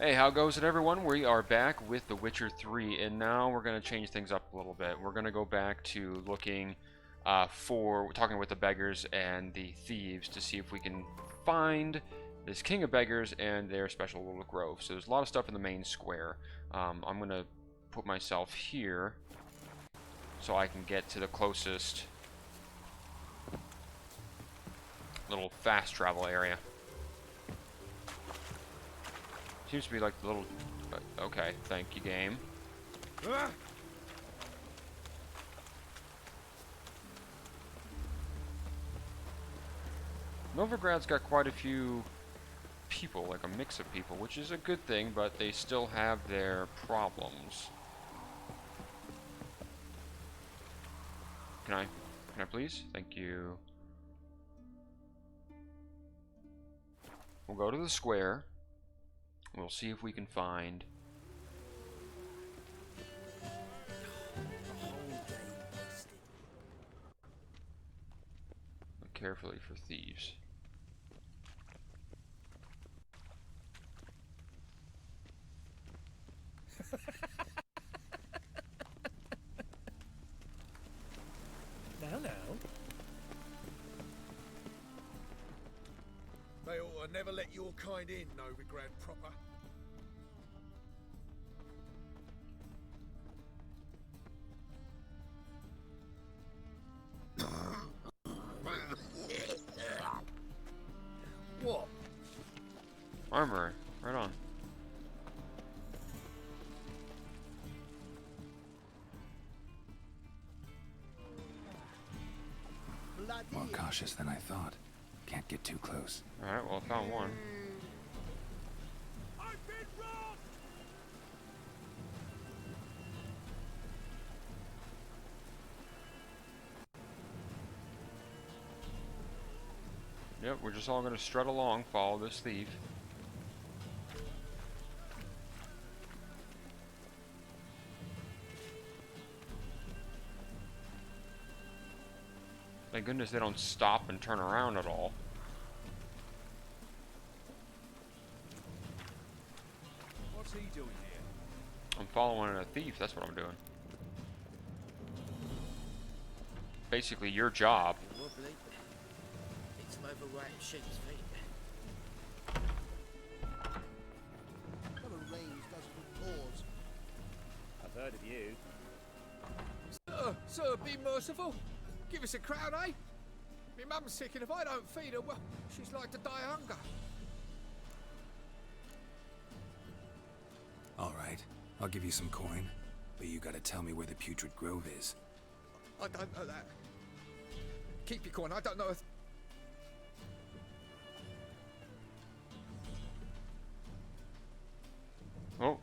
Hey, how goes it, everyone? We are back with The Witcher 3, and now we're going to change things up a little bit. We're going to go back to looking talking with the beggars and the thieves to see if we can find this king of beggars and their special little grove. So there's a lot of stuff in the main square. I'm going to put myself here so I can get to the closest little fast travel area. Seems to be like the little... okay, thank you, game. Novigrad's got quite a few people, like a mix of people, which is a good thing, but they still have their problems. Can I please? Thank you. We'll go to the square. We'll see if we can find look carefully for thieves. Now. They ought to never let your kind in, Novigrad proper. What? Armor, right on. More cautious than I thought. Can't get too close. Alright, well, I found one. I've been robbed! Yep, we're just all gonna strut along, follow this thief. Thank goodness they don't stop and turn around at all. What's he doing here? I'm following a thief, that's what I'm doing. Basically, your job. Wobbly. It's overweight sheep's feet. What a range does for paws. I've heard of you. Sir, be merciful. Give us a crown, eh? My mum's sick, and if I don't feed her, well, she's like to die of hunger. All right, I'll give you some coin, but you gotta tell me where the putrid grove is. I don't know that. Keep your coin. I don't know if...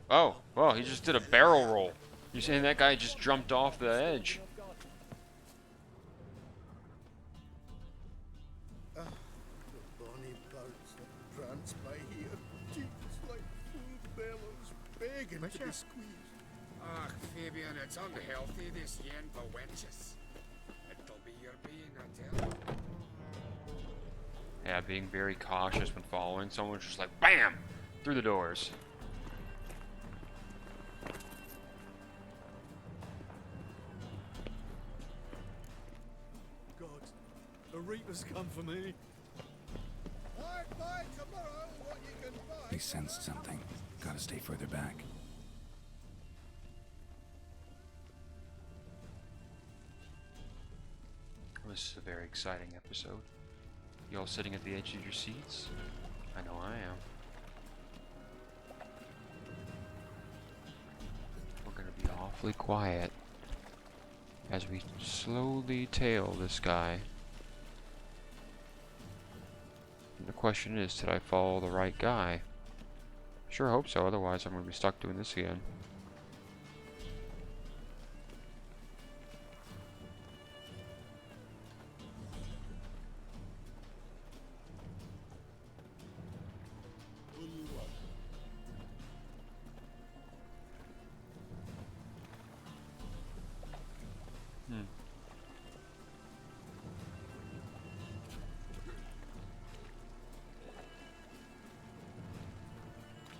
Oh, he just did a barrel roll. You're saying that guy just jumped off the edge? The bonny boats that prance by here, cheeks like full bellows, begging to be squeezed. Ah, Fabian, it's unhealthy this yen for wenches. It'll be your being, I tell you. Yeah, being very cautious when following. Someone's just like, BAM! Through the doors. God, the Reaper's come for me. I'd buy tomorrow what you can buy. He sensed something. Gotta stay further back. This is a very exciting episode. You all sitting at the edge of your seats? I know I am. We're gonna be awfully quiet as we slowly tail this guy. And the question is, did I follow the right guy? Sure hope so, otherwise I'm gonna be stuck doing this again.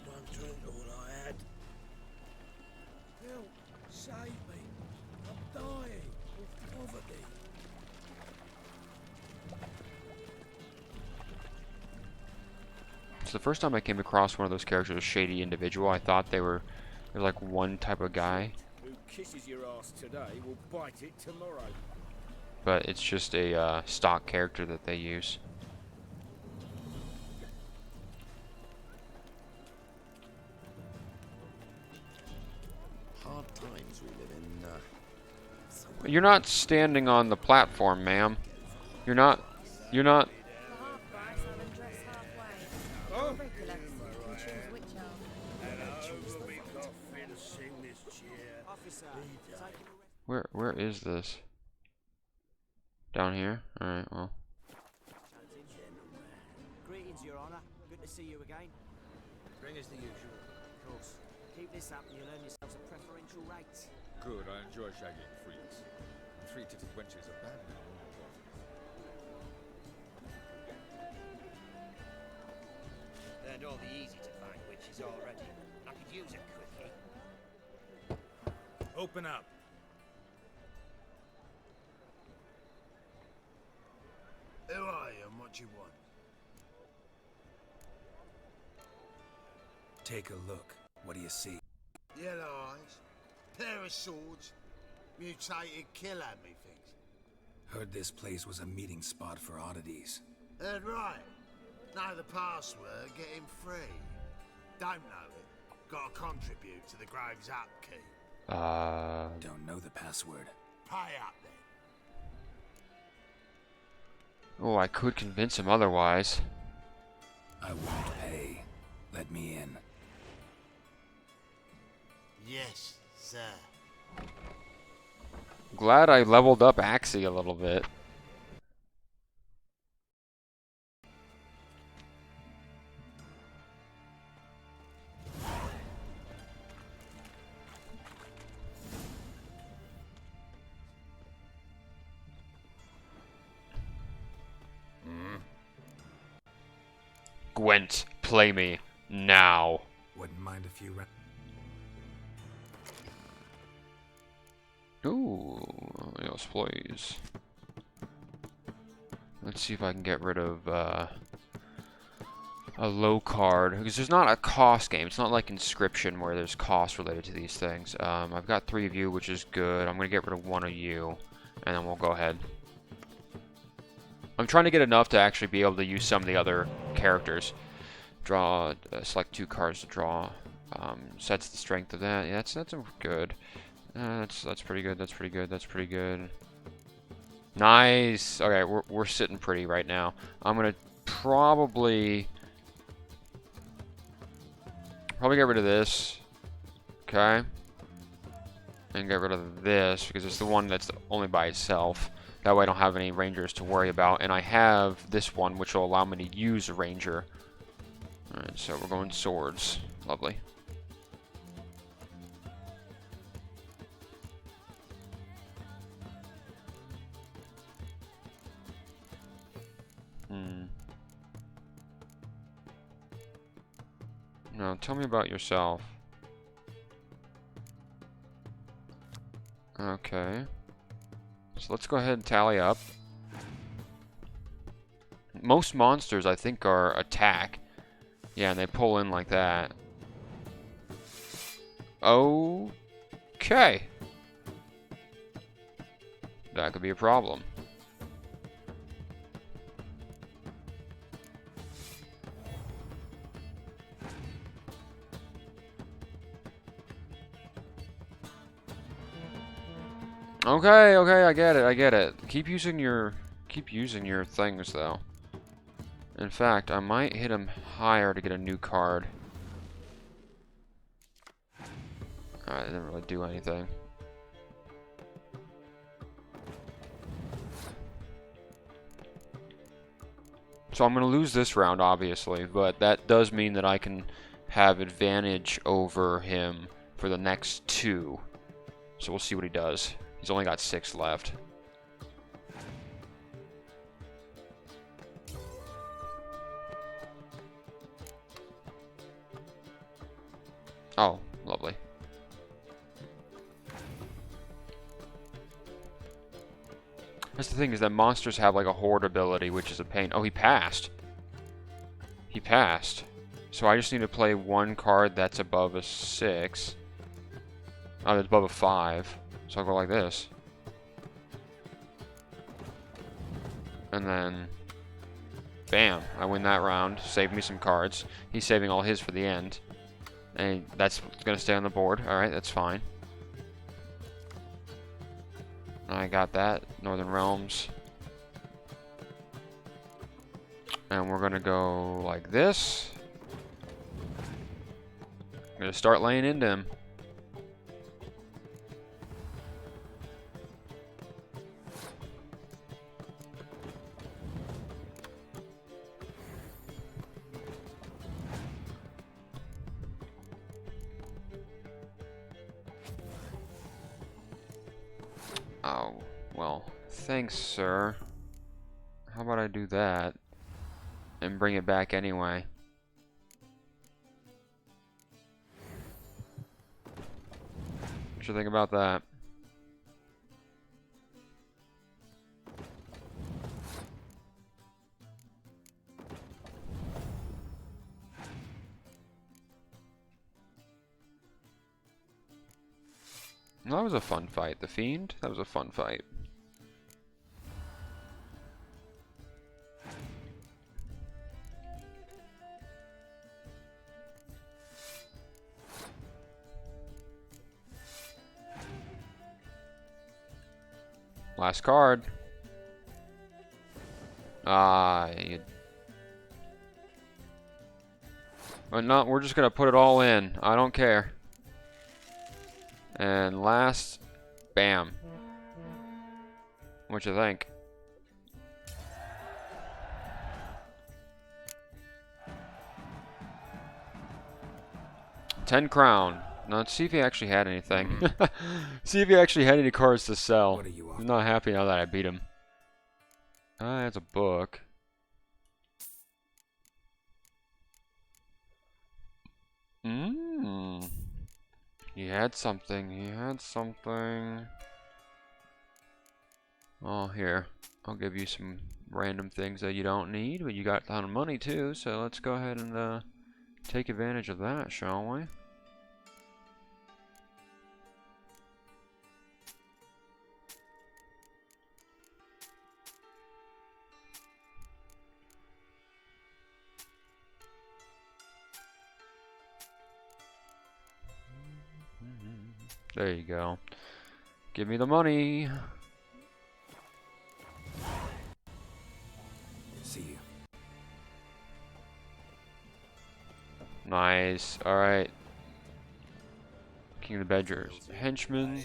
One drink or the first time I came across one of those characters, a shady individual, I thought they're like one type of guy, Who kisses your ass today will bite it tomorrow. but it's just a stock character that they use. Hard times we live in. You're not standing on the platform, ma'am. You're not. For half price, I'll undress halfway. Oh. Regular, you can choose which arm. Where is this? Down here? Alright, well. Greetings, Your Honour. Good to see you again. Bring us the usual. Of course. Keep this up and you'll earn yourselves a preferential rate. Good, I enjoy shagging freaks. And three-titted wenches are bad now. Learned all the easy-to-find witches already. I could use a quickie. Open up. Who are you and what do you want? Take a look. What do you see? Yellow eyes, pair of swords, mutated killer me things. Heard this place was a meeting spot for oddities. Heard right. Know the password, get him free. Don't know it. Gotta contribute to the Grove's upkeep. Don't know the password. Pay up then. Oh, I could convince him otherwise. I won't pay. Let me in. Yes, sir. Glad I leveled up Axie a little bit. Gwent, play me now. Wouldn't mind a few Ooh, yes, please. Let's see if I can get rid of a low card, because there's not a cost game. It's not like Inscription where there's cost related to these things. I've got 3 of you, which is good. I'm gonna get rid of 1 of you, and then we'll go ahead. I'm trying to get enough to actually be able to use some of the other characters. Draw, select 2 cards to draw. Sets the strength of that. Yeah, that's good. That's pretty good. That's pretty good. That's pretty good. Nice. Okay, we're sitting pretty right now. I'm gonna probably get rid of this. Okay. And get rid of this because it's the one that's only by itself. That way I don't have any rangers to worry about. And I have this one which will allow me to use a ranger. Alright, so we're going swords. Lovely. Now, tell me about yourself. Okay. So let's go ahead and tally up. Most monsters, I think, are attack. Yeah, and they pull in like that. Okay. That could be a problem. Okay, I get it. Keep using your things though. In fact, I might hit him higher to get a new card. Alright, it didn't really do anything. So I'm gonna lose this round, obviously, but that does mean that I can have advantage over him for the next 2. So we'll see what he does. He's only got 6 left. Oh, lovely. That's the thing, is that monsters have like a horde ability, which is a pain. Oh, he passed. He passed. So I just need to play one card that's above a 6. Oh, that's above a 5. So I'll go like this. And then, bam, I win that round. Save me some cards. He's saving all his for the end. And that's going to stay on the board. Alright, that's fine. I got that. Northern Realms. And we're going to go like this. I'm going to start laying into him. Oh, well, thanks, sir. How about I do that and bring it back anyway? What you think about that? That was a fun fight. The Fiend? That was a fun fight. Last card. But no, we're just gonna put it all in. I don't care. And last, bam. What you think? $10 Now let's see if he actually had anything. See if he actually had any cards to sell. What are you I'm not happy now that I beat him. That's a book. He had something. He had something. Oh, here. I'll give you some random things that you don't need, but you got a ton of money too, so let's go ahead and take advantage of that, shall we? There you go. Give me the money. See you. Nice. Alright. King of the Badgers. Henchman.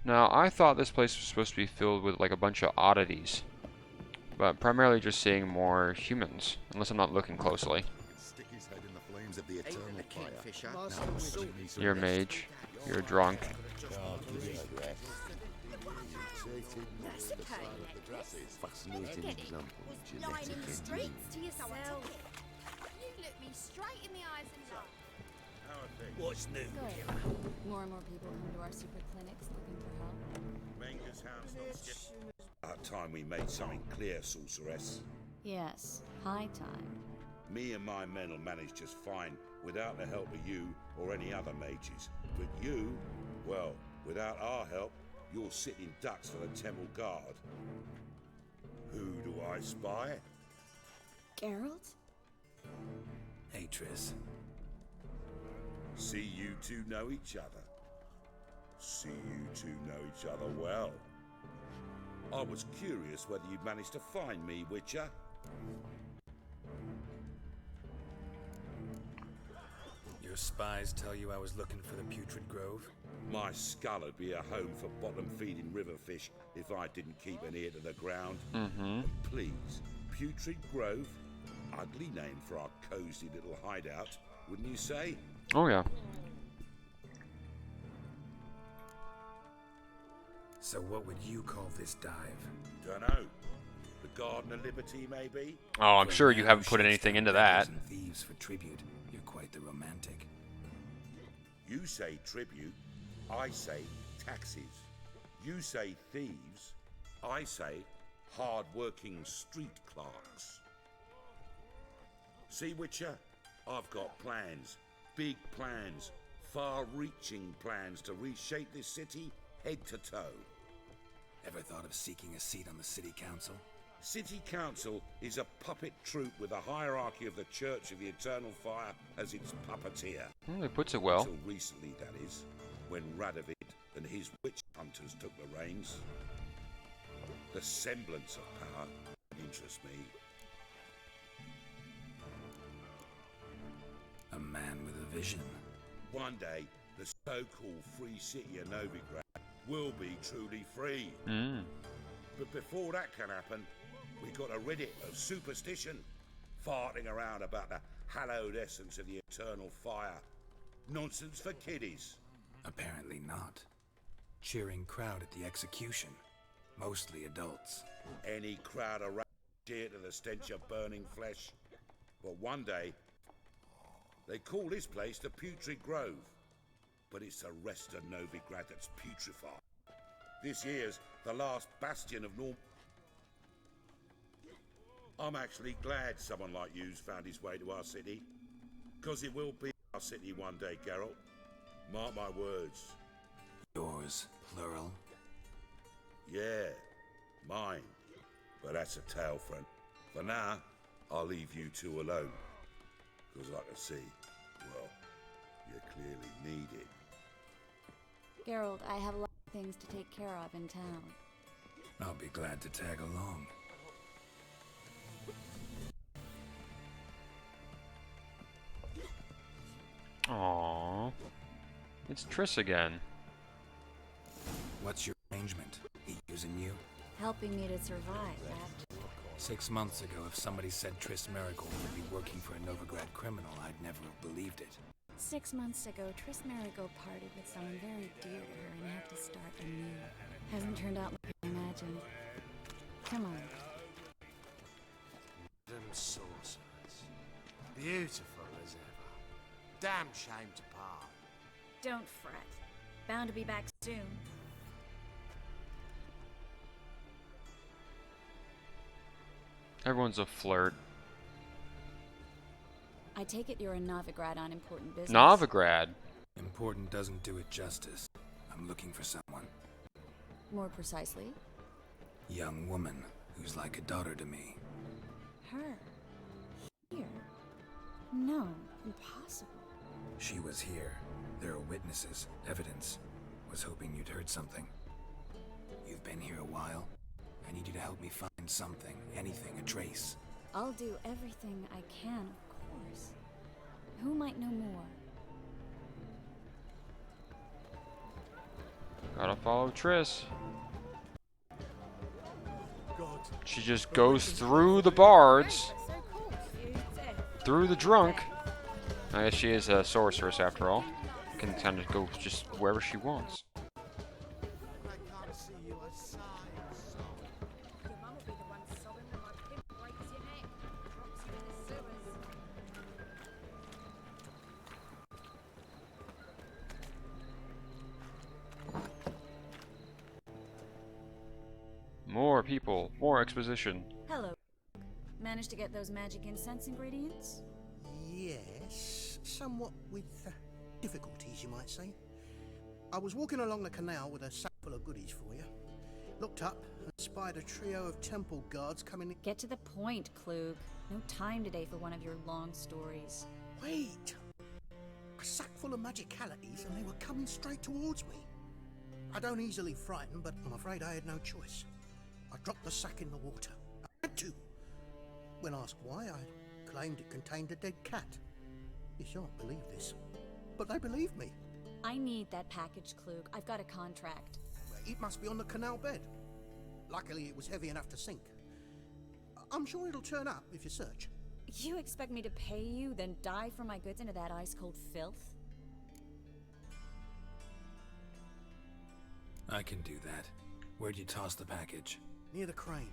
Now, I thought this place was supposed to be filled with like a bunch of oddities, but primarily just seeing more humans, unless I'm not looking closely. Stick his head in the flames of the Ain't eternal the fire. kingfisher. You're a mage. You're a drunk. Fascinating example. Lying in the streets to yourself. You look me straight in the eyes and laugh. What's new? Good. More and more people come to our secret clinics looking for help. Manga's house not skipped. About time we made something clear, sorceress. Yes, high time. Me and my men will manage just fine without the help of you or any other mages. But you, well, without our help, you're sitting ducks for the temple guard. Who do I spy? Geralt? Hey, Triss. See you two know each other. See you two know each other well. I was curious whether you'd managed to find me, Witcher. Your spies tell you I was looking for the Putrid Grove? My skull would be a home for bottom-feeding river fish if I didn't keep an ear to the ground. And please, Putrid Grove? Ugly name for our cozy little hideout, wouldn't you say? Oh yeah. So what would you call this dive? Dunno. The Garden of Liberty, maybe? Oh, I'm sure you haven't put anything into that. And thieves for tribute. You're quite You say tribute, I say taxes. You say thieves, I say hard-working street clerks. See, Witcher? I've got plans. Big plans. Far-reaching plans to reshape this city head to toe. Ever thought of seeking a seat on the city council? City Council is a puppet troupe with a hierarchy of the Church of the Eternal Fire as its puppeteer. Well, he puts it well. Until recently, that is, when Radovid and his witch hunters took the reins. The semblance of power interests me. A man with a vision. One day, the so-called free city of Novigrad will be truly free. But before that can happen, we got to rid it of superstition, farting around about the hallowed essence of the eternal fire. Nonsense for kiddies. Apparently not. Cheering crowd at the execution. Mostly adults. Any crowd of cheer to the stench of burning flesh. But one day, they call this place the Putrid Grove. But it's the rest of Novigrad that's putrefied. This year's the last bastion of Norm. I'm actually glad someone like you's found his way to our city. Because it will be our city one day, Geralt. Mark my words. Yours, plural. Yeah, mine. But that's a tale, friend. For now, I'll leave you two alone. Because I can see, well, you clearly need it. Geralt, I have a lot of things to take care of in town. I'll be glad to tag along. Aww. It's Triss again. What's your arrangement? He using you? Helping me to survive, after. 6 months ago, if somebody said Triss Marigold would be working for a Novigrad criminal, I'd never have believed it. 6 months ago, Triss Marigold parted with someone very dear to her and had to start anew. Hasn't turned out like I imagined. Come on. Them sorcerers. Beautiful as ever. Damn shame to part. Don't fret. Bound to be back soon. Everyone's a flirt. I take it you're in Novigrad on important business. Novigrad? Important doesn't do it justice. I'm looking for someone. More precisely? Young woman who's like a daughter to me. Her? Here? No, impossible. She was here. There are witnesses, evidence. Was hoping you'd heard something. You've been here a while. I need you to help me find something, anything, a trace. I'll do everything I can, of course. Who might know more? Gotta follow Triss. God. She just goes through the bards, through the drunk. I guess she is a sorceress after all. Can kind of go just wherever she wants. I can't see you aside. Your mum will be the one sobbing when my pimp breaks your neck, drops you in the sewers. More people, more exposition. Hello. Managed to get those magic incense ingredients? Yes, somewhat with difficulties, you might say. I was walking along the canal with a sack full of goodies for you. Looked up and spied a trio of temple guards coming in. Get to the point, Klug. No time today for one of your long stories. Wait! A sack full of magicalities and they were coming straight towards me. I don't easily frighten, but I'm afraid I had no choice. I dropped the sack in the water. I had to. When asked why, I claimed it contained a dead cat. You shan't believe this, but they believed me. I need that package, Klug. I've got a contract. It must be on the canal bed. Luckily, it was heavy enough to sink. I'm sure it'll turn up if you search. You expect me to pay you, then dive for my goods into that ice-cold filth? I can do that. Where'd you toss the package? Near the crane.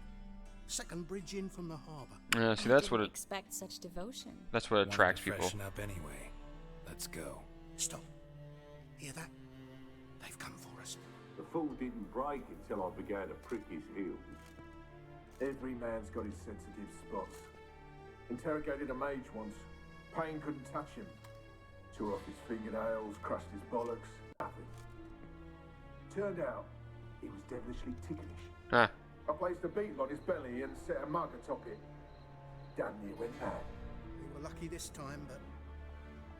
Second bridge in from the harbour. Yeah, see, that's what it. Expect such devotion. That's what attracts Wanted to people. freshen up anyway. Let's go. Stop. Hear that? They've come for us. The fool didn't break until I began to prick his heels. Every man's got his sensitive spots. Interrogated a mage once. Pain couldn't touch him. Tore off his fingernails, crushed his bollocks. Nothing. Turned out, he was devilishly ticklish. Huh. I placed a beetle on his belly and set a mug atop it. Damn near went mad. We were lucky this time, but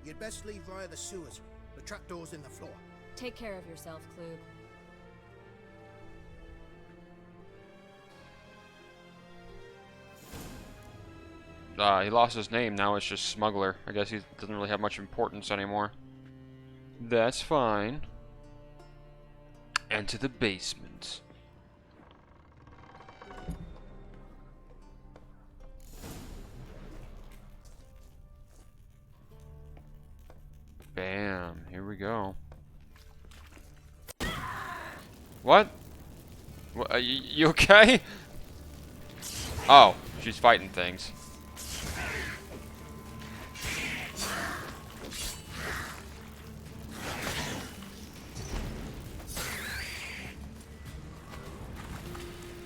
you'd best leave via the sewers. The trapdoor's in the floor. Take care of yourself, Klug. He lost his name, now it's just Smuggler. I guess he doesn't really have much importance anymore. That's fine. And to the basement. Bam, here we go. What? You okay? Oh, she's fighting things.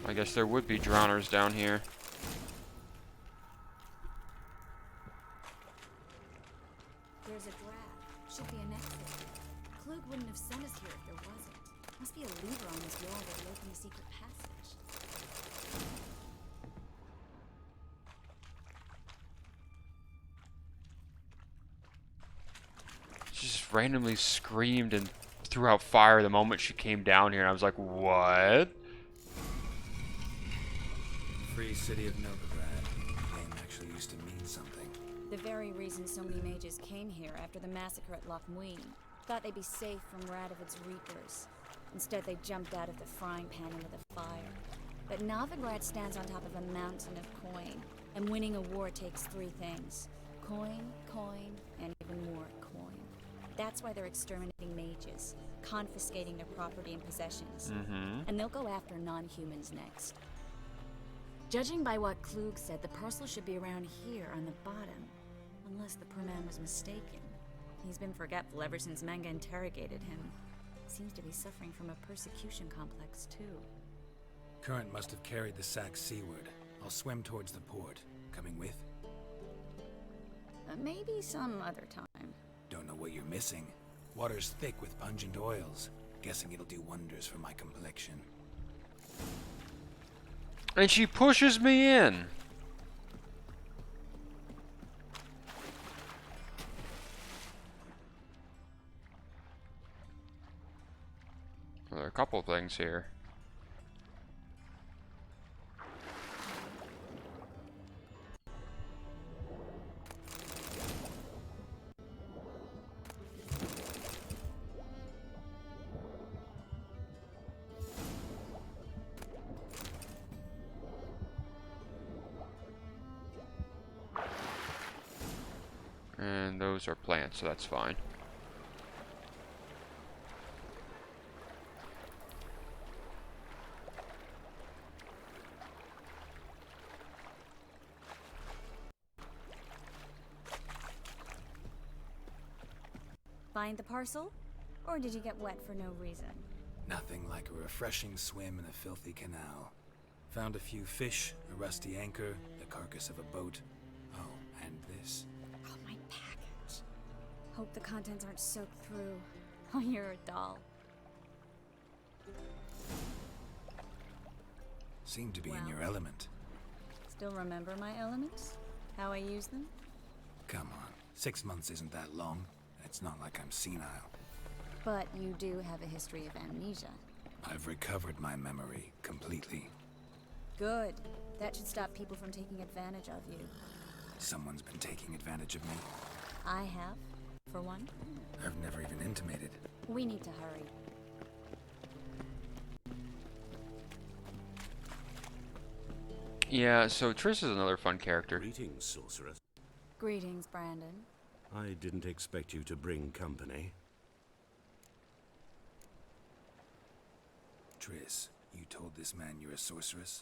I guess there would be drowners down here. There's a draft. Should be an exit. Klug wouldn't have sent us here if there wasn't. Must be a lever on this wall that will open the secret passage. She just randomly screamed and threw out fire the moment she came down here. And I was like, what? Free city of Novigrad. The name actually used to mean something. The very reason so many mages came here after the massacre at Loch Muin. Thought they'd be safe from Radovid's reapers. Instead, they jumped out of the frying pan into the fire. But Novigrad stands on top of a mountain of coin, and winning a war takes three things. Coin, coin, and even more coin. That's why they're exterminating mages, confiscating their property and possessions. And they'll go after non-humans next. Judging by what Klug said, the parcel should be around here on the bottom. Unless the poor man was mistaken. He's been forgetful ever since Manga interrogated him. Seems to be suffering from a persecution complex, too. Current must have carried the sack seaward. I'll swim towards the port. Coming with? Maybe some other time. Don't know what you're missing. Water's thick with pungent oils. Guessing it'll do wonders for my complexion. And she pushes me in. Well, there are a couple of things here. And those are plants, so that's fine. Find the parcel? Or did you get wet for no reason? Nothing like a refreshing swim in a filthy canal. Found a few fish, a rusty anchor, the carcass of a boat. Oh, and this. Oh, my package. Hope the contents aren't soaked through. Oh, you're a doll. Seem to be in your element. Still remember my elements? How I use them? Come on, 6 months isn't that long. It's not like I'm senile. But you do have a history of amnesia. I've recovered my memory completely. Good. That should stop people from taking advantage of you. Someone's been taking advantage of me. I have, for one. I've never even intimated. We need to hurry. Yeah, so Triss is another fun character. Greetings, sorceress. Greetings, Brandon. I didn't expect you to bring company. Triss, you told this man you're a sorceress?